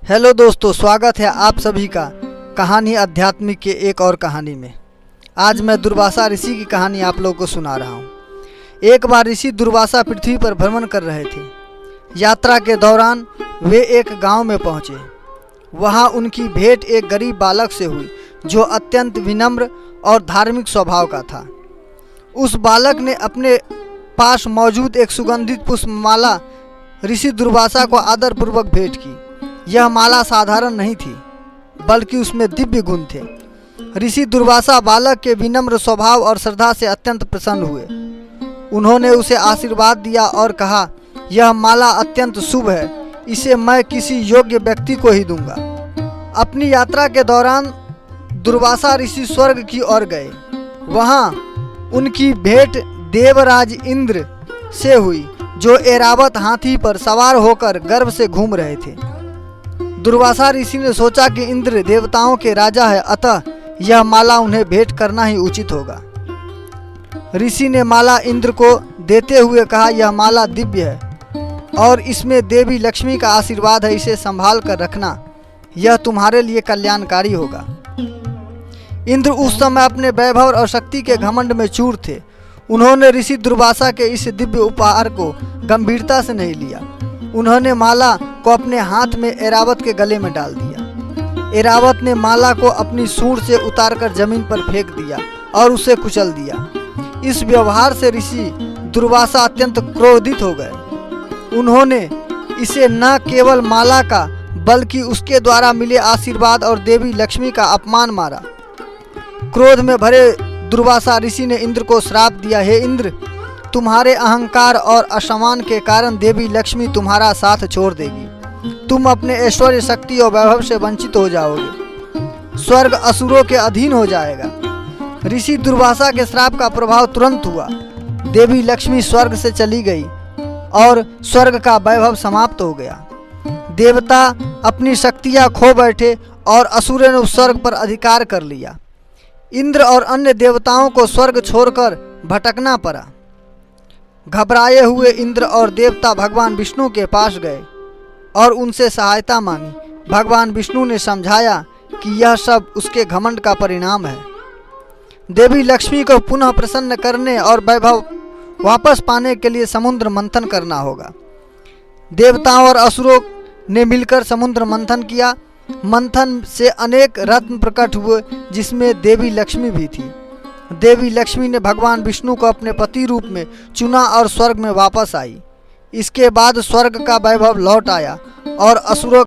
Hello दोस्तों, स्वागत है आप सभी का कहानी अध्यात्मिक के एक और कहानी में। आज मैं दुर्वासा ऋषि की कहानी आप लोगों को सुना रहा हूँ। एक बार ऋषि दुर्वासा पृथ्वी पर भ्रमण कर रहे थे। यात्रा के दौरान वे एक गांव में पहुँचे। वहाँ उनकी भेंट एक गरीब बालक से हुई जो अत्यंत विनम्र और धार्मिक स्वभाव का था। उस बालक ने अपने पास मौजूद एक सुगंधित पुष्पमाला ऋषि दुर्वासा को आदरपूर्वक भेंट की। यह माला साधारण नहीं थी, बल्कि उसमें दिव्य गुण थे। ऋषि दुर्वासा बालक के विनम्र स्वभाव और श्रद्धा से अत्यंत प्रसन्न हुए। उन्होंने उसे आशीर्वाद दिया और कहा, यह माला अत्यंत शुभ है, इसे मैं किसी योग्य व्यक्ति को ही दूंगा। अपनी यात्रा के दौरान दुर्वासा ऋषि स्वर्ग की ओर गए। वहाँ उनकी भेंट देवराज इंद्र से हुई, जो ऐरावत हाथी पर सवार होकर गर्व से घूम रहे थे। दुर्वासा ऋषि ने सोचा कि इंद्र देवताओं के राजा है, अतः यह माला उन्हें भेंट करना ही उचित होगा। ऋषि ने माला इंद्र को देते हुए कहा, यह माला दिव्य है और इसमें देवी लक्ष्मी का आशीर्वाद है, इसे संभाल कर रखना, यह तुम्हारे लिए कल्याणकारी होगा। इंद्र उस समय अपने वैभव और शक्ति के घमंड में चूर थे। उन्होंने ऋषि दुर्वासा के इस दिव्य उपहार को गंभीरता से नहीं लिया। उन्होंने माला को अपने हाथ में ऐरावत के गले में डाल दिया। ऐरावत ने माला को अपनी सूंड से उतारकर जमीन पर फेंक दिया और उसे कुचल दिया। इस व्यवहार से ऋषि दुर्वासा अत्यंत क्रोधित हो गए। उन्होंने इसे न केवल माला का बल्कि उसके द्वारा मिले आशीर्वाद और देवी लक्ष्मी का अपमान मारा। क्रोध में भरे दुर्वासा ऋषि ने इंद्र को श्राप दिया, हे इंद्र, तुम्हारे अहंकार और असमान के कारण देवी लक्ष्मी तुम्हारा साथ छोड़ देगी। तुम अपने ऐश्वर्य, शक्ति और वैभव से वंचित हो जाओगे। स्वर्ग असुरों के अधीन हो जाएगा। ऋषि दुर्वासा के श्राप का प्रभाव तुरंत हुआ। देवी लक्ष्मी स्वर्ग से चली गई और स्वर्ग का वैभव समाप्त हो गया। देवता अपनी शक्तियां खो बैठे और असुरों ने उस स्वर्ग पर अधिकार कर लिया। इंद्र और अन्य देवताओं को स्वर्ग छोड़कर भटकना पड़ा। घबराए हुए इंद्र और देवता भगवान विष्णु के पास गए और उनसे सहायता मांगी। भगवान विष्णु ने समझाया कि यह सब उसके घमंड का परिणाम है। देवी लक्ष्मी को पुनः प्रसन्न करने और वैभव वापस पाने के लिए समुद्र मंथन करना होगा। देवताओं और असुरों ने मिलकर समुद्र मंथन किया। मंथन से अनेक रत्न प्रकट हुए, जिसमें देवी लक्ष्मी भी थी। देवी लक्ष्मी ने भगवान विष्णु को अपने पति रूप में चुना और स्वर्ग में वापस आई। इसके बाद स्वर्ग का वैभव लौट आया और असुरों